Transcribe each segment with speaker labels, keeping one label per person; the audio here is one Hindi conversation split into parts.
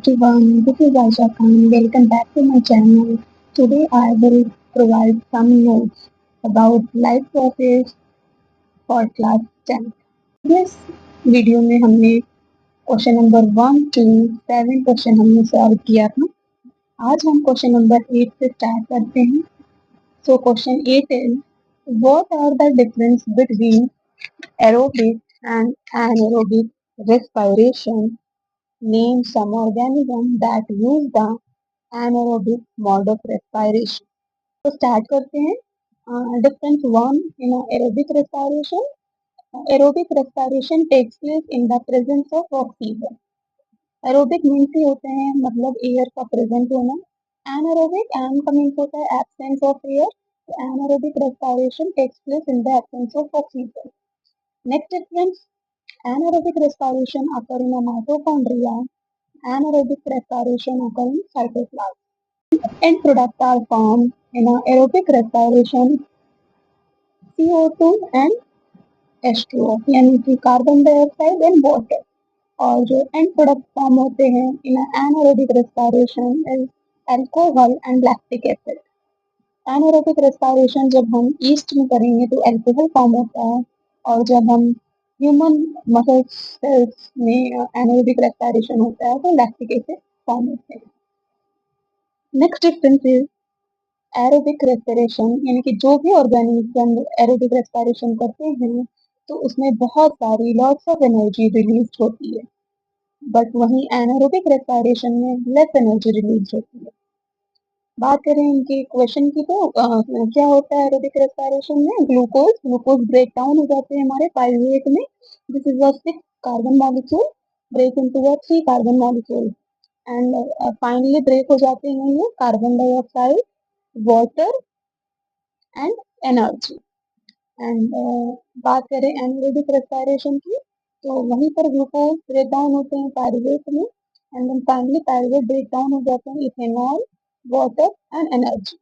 Speaker 1: everyone, this is Aisha Khan. Welcome back to my channel. Today I will provide some notes about life process for class 10. This video में हमने क्वेश्चन नंबर 1 to 7 क्वेश्चन हमने सॉल्व किया था. आज हम क्वेश्चन नंबर 8 से स्टार्ट करते हैं. So question 8 is, what are the difference between aerobic and anaerobic respiration? Name some organisms that use the anaerobic mode of respiration. तो स्टार्ट करते हैं. Difference 1 in aerobic respiration. Aerobic respiration takes place in the presence of oxygen. Aerobic means ही होते हैं मतलब एयर का प्रेजेंट होना. Anaerobic का means होता है absence of air. Anaerobic respiration takes place in the absence of oxygen. Next difference, anaerobic respiration occur in a mitochondria. Anaerobic respiration occurs in cytoplasm. End products are formed in aerobic respiration CO2 and H2O यानी कि कार्बन डाइऑक्साइड एंड वाटर. और जो एंड प्रोडक्ट फॉर्म होते हैं इन anaerobic respiration is alcohol and lactic acid. Anaerobic respiration जब हम ईस्ट में करेंगे तो अल्कोहल फॉर्म होता है, और जब हम ह्यूमन मसल सेल्स में एनारोबिक रेस्पिरेशन होता है तो लैक्टिक एसिड फॉर्म होते हैं. Next difference is aerobic respiration यानी कि जो भी ऑर्गेनिज्म एरोबिक रेस्पिरेशन करते हैं तो उसमें बहुत सारी लॉट्स ऑफ एनर्जी रिलीज होती है, बट वहीं एनारोबिक रेस्पिरेशन में लेस एनर्जी रिलीज होती है. बात करें इनके क्वेश्चन की तो क्या होता है एरोबिक रेस्पिरेशन में? ग्लूकोज ब्रेक डाउन हो जाते हैं हमारे पाइरुवेट में. This is a 6 carbon molecule break into a 3 carbon molecule and finally break हो जाते हैं ये carbon dioxide, water and energy. And बात करें एनारोबिक रेस्पिरेशन की तो वहीं पर ग्लूकोज ब्रेक डाउन होते हैं पाइरुवेट में and then finally pyruvate break down हो जाते हैं इथेनॉल, वाटर एंड एनर्जी.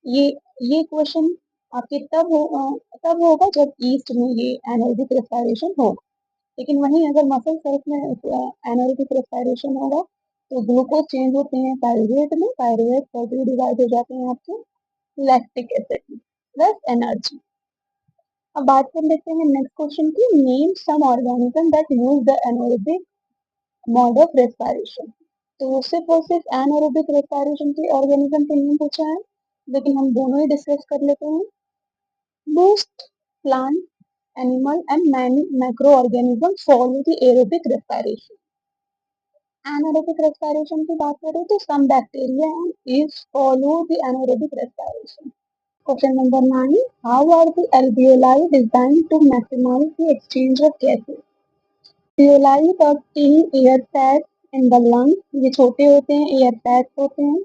Speaker 1: ये क्वेश्चन आपके तब होगा जब ईस्ट में ये एनारोबिक रेस्पिरेशन होगा. लेकिन वहीं अगर मसल सेल्स में एनारोबिक रेस्पिरेशन होगा तो ग्लूकोज चेंज होते हैं पाइरुवेट में, पाइरुवेट फर्दर डिवाइड हो जाते हैं आपके लैक्टिक एसिड में प्लस एनर्जी. अब बात कर लेते हैं नेक्स्ट क्वेश्चन की. Name some organism that use the anaerobic mode of respiration. तो सिर्फ और सिर्फ एनारोबिक रेस्पिरेशन के ऑर्गेनिज्म के नेम पूछा है, लेकिन हम दोनों ही डिस्कस कर लेते हैं. Most plant, animal and many microorganism follow the aerobic respiration. Anaerobic respiration की बात करें तो some bacteria is follow the anaerobic respiration. Question number 9. How are the alveoli designed to maximize the exchange of gases? Alveoli are tiny air sacs in the lungs. ये छोटे होते हैं, air sacs होते हैं.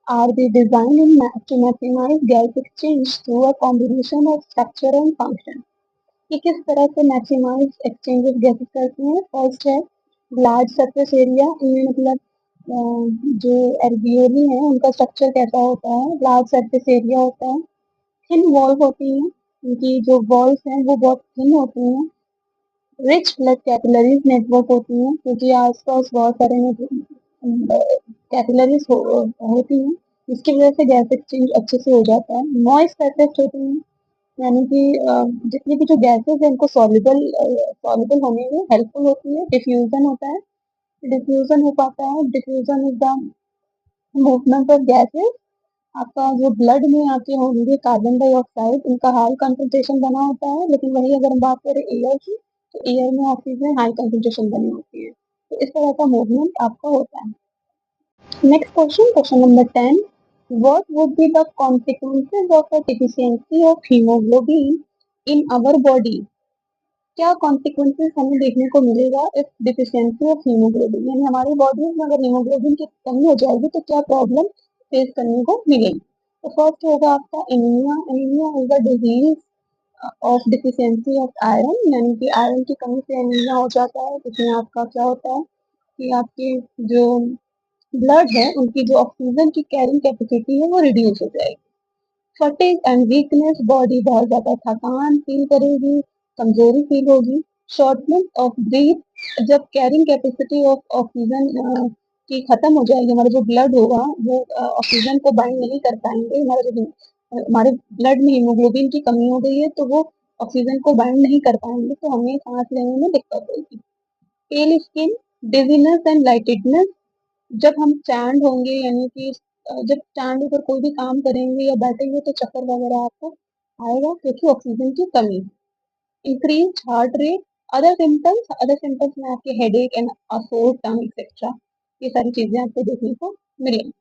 Speaker 1: Are they designed to maximize gas exchange through a combination of structure and function? ये किस तरह से maximize exchange of gases करते हैं? First है large surface area. इनमें मतलब जो alveoli हैं उनका स्ट्रक्चर कैसा होता है? large surface area होता है. थिन वॉल होती हैं, उनकी जो वॉल्स हैं वो बहुत थिन होती हैं. रिच ब्लड कैपिलरीज नेटवर्क होती हैं क्योंकि आसपास बहुत सारे कैपिलरीज होती हैं, जिसकी वजह से गैस एक्सचेंज अच्छे से हो जाता है. मॉइस्ट सरफेस होती हैं यानी कि जितनी भी जो गैसेस हैं उनको सॉल्युबल होने में हेल्पफुल होती है. डिफ्यूजन होता है, डिफ्यूजन हो पाता है. Diffusion is the movement of gases. आपका जो ब्लड में आपके होंगे कार्बन डाइऑक्साइड, इनका हाई कंसंट्रेशन बना होता है, लेकिन वही अगर हम बात करें एयर की तो एयर में ऑक्सीजन हाई कंसंट्रेशन बनी होती है. तो इस तरह का मूवमेंट आपका होता है. Next question number 10. What would be the consequences of a deficiency of haemoglobin in our body? क्या कॉन्सिक्वेंसेस हमें देखने को मिलेगा इफ डिफिशियंसी ऑफ हीमोग्लोबिन, यानी हमारी बॉडी में अगर हीमोग्लोबिन की कमी हो जाएगी तो क्या प्रॉब्लम फेस करने को मिलेगी? तो फर्स्ट होगा आपका anaemia. Anaemia is a disease of deficiency of iron, यानी कि आयरन की कमी से एनीमिया हो जाता है. जिसमें आपका क्या होता है कि आपके जो ब्लड है उनकी जो ऑक्सीजन की कैरिंग कैपेसिटी है वो रिड्यूस हो जाएगी. फटीग एंड वीकनेस, बॉडी बहुत ज़्यादा थकान फील करेगी, कमजोरी फील होगी. शॉर्टनेस ऑफ ब्रीथ, जब कैरिंग कैपेसिटी ऑफ ऑक्सीजन कि खत्म हो जाएगी, हमारा जो ब्लड होगा वो ऑक्सीजन को बाइंड नहीं कर पाएंगे, हमारे ब्लड में हीमोग्लोबिन की कमी हो गई है तो वो ऑक्सीजन को बाइंड नहीं कर पाएंगे, तो हमें सांस लेने में दिक्कत होगी। पेल स्किन, डिजीनेस एंड लाइटेडनेस, जब हम स्टैंड होंगे यानी कि जब स्टैंड होकर कोई भी काम करेंगे या बैठेंगे तो चक्कर वगैरह आपको आएगा क्योंकि ऑक्सीजन की कमी। Increase heart rate, other symptoms में आपके हेडेक एंड सोर टंग एक्सेट्रा, ये सारी चीजें आपको देखने को मिलेंगी।